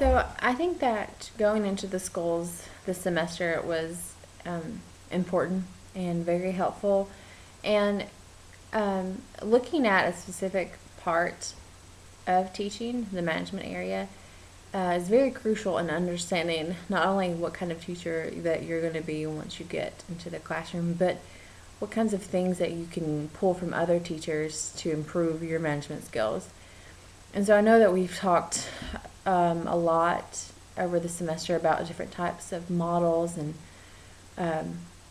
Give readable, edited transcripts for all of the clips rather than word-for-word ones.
So I think that going into the schools this semester was important and very helpful. And looking at a specific part of teaching, the management area, is very crucial in understanding not only what kind of teacher that you're going to be once you get into the classroom, but what kinds of things that you can pull from other teachers to improve your management skills. And so I know that we've talked a lot over the semester about different types of models and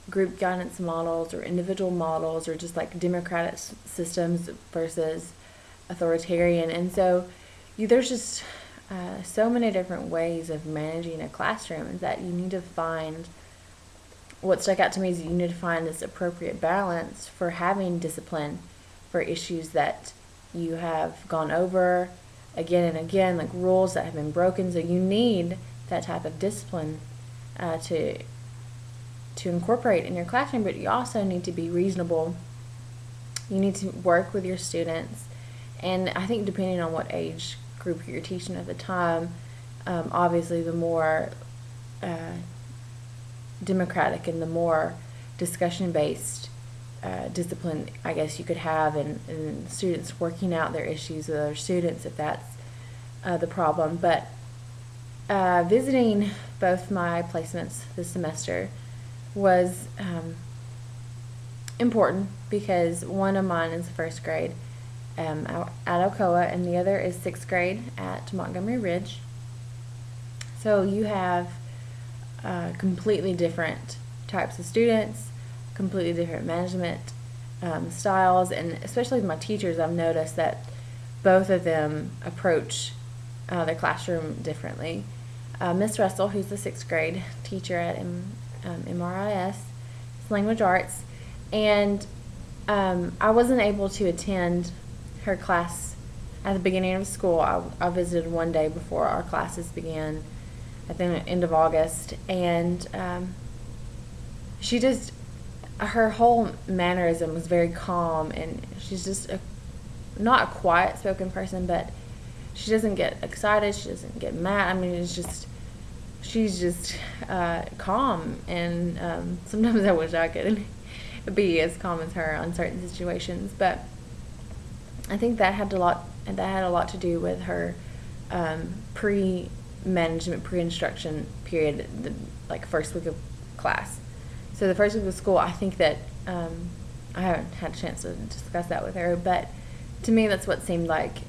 group guidance models or individual models or just like democratic systems versus authoritarian. And so there's just so many different ways of managing a classroom that you need to find. What stuck out to me is you need to find this appropriate balance for having discipline for issues that you have gone over again and again, like rules that have been broken. So you need that type of discipline to incorporate in your classroom, but you also need to be reasonable. You need to work with your students, and I think depending on what age group you're teaching at the time, obviously the more democratic and the more discussion-based discipline, I guess, you could have, and students working out their issues with other students if that's the problem. But visiting both my placements this semester was important because one of mine is first grade at Alcoa and the other is sixth grade at Montgomery Ridge. So you have completely different types of students, completely different management styles, and especially with my teachers, I've noticed that both of them approach their classroom differently. Miss Russell, who's the sixth grade teacher at MRIS, Language Arts, and I wasn't able to attend her class at the beginning of school. I visited one day before our classes began at the end of August, and she just, her whole mannerism was very calm, and she's just not a quiet spoken person, but she doesn't get excited, she doesn't get mad. I mean, it's just, she's just calm, and sometimes I wish I could be as calm as her on certain situations, but I think that had a lot to do with her pre-management, pre-instruction period, like first week of class. So the first week of school, I think that I haven't had a chance to discuss that with her, but to me that's what seemed like,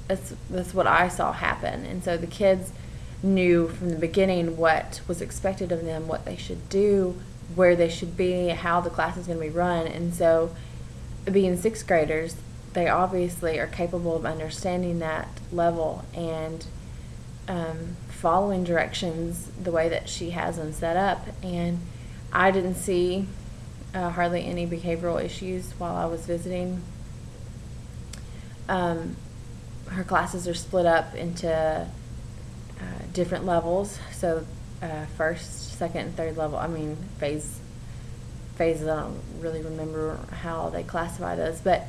that's what I saw happen. And so the kids knew from the beginning what was expected of them, what they should do, where they should be, how the class is going to be run. And so being sixth graders, they obviously are capable of understanding that level and following directions the way that she has them set up. And I didn't see hardly any behavioral issues while I was visiting. Her classes are split up into different levels, so first, second, and third level. I mean, phases. I don't really remember how they classify those, but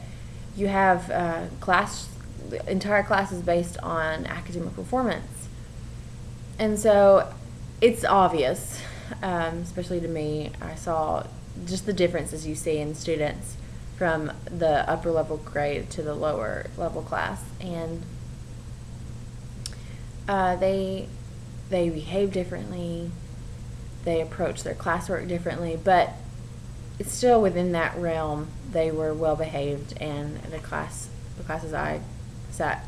you have the entire class is based on academic performance, and so it's obvious, especially to me. I saw just the differences you see in students from the upper level grade to the lower level class, and they behave differently, they approach their classwork differently, but it's still within that realm. They were well behaved, and the classes I sat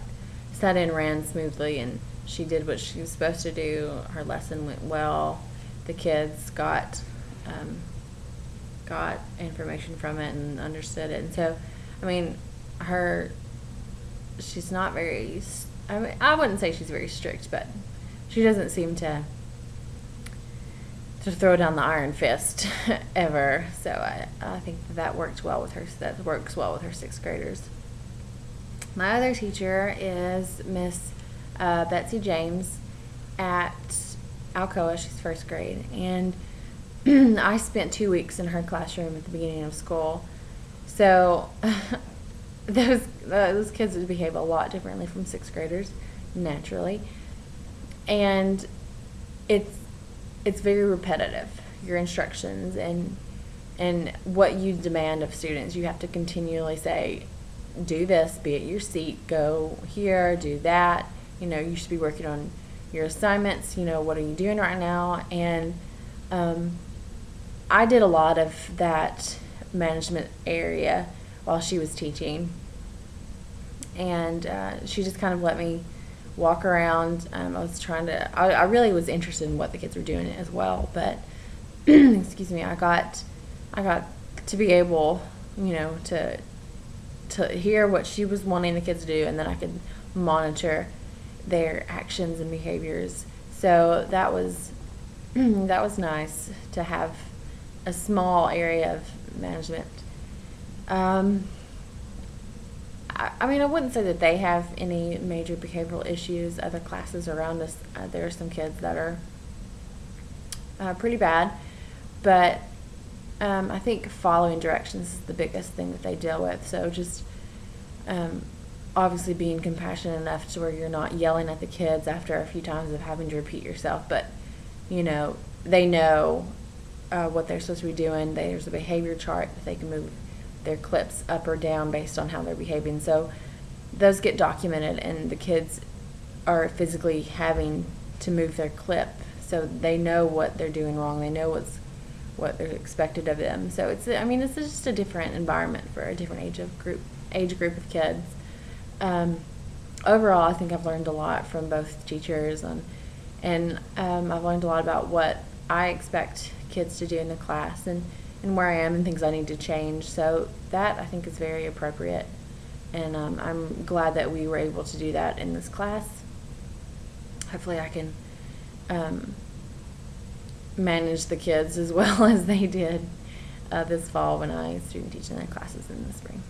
in ran smoothly, and she did what she was supposed to do. Her lesson went well. The kids got information from it and understood it. And so, I mean, she's not very, I mean, I wouldn't say she's very strict, but she doesn't seem to throw down the iron fist ever. So I think that worked well with her. So that works well with her sixth graders. My other teacher is Miss Betsy James at Alcoa. She's first grade, and I spent 2 weeks in her classroom at the beginning of school. So those kids would behave a lot differently from sixth graders, naturally. and it's very repetitive, your instructions and what you demand of students. You have to continually say, do this, be at your seat, go here, do that. You should be working on your assignments. What are you doing right now? And I did a lot of that management area while she was teaching. And she just kind of let me walk around. I really was interested in what the kids were doing as well. But, excuse me, I got to be able, to hear what she was wanting the kids to do, and then I could monitor their actions and behaviors. So that was nice to have a small area of management. I wouldn't say that they have any major behavioral issues. Other classes around us, there are some kids that are pretty bad, but I think following directions is the biggest thing that they deal with. So just obviously being compassionate enough to where you're not yelling at the kids after a few times of having to repeat yourself, but they know what they're supposed to be doing. There's a behavior chart that they can move their clips up or down based on how they're behaving. So those get documented, and the kids are physically having to move their clip, so they know what they're doing wrong. They know what they're expected of them. So it's just a different environment for a different age group of kids. Overall, I think I've learned a lot from both teachers, and I've learned a lot about what I expect kids to do in the class, and where I am and things I need to change. So that, I think, is very appropriate, and I'm glad that we were able to do that in this class. Hopefully I can manage the kids as well as they did this fall when I student teach in their classes in the spring.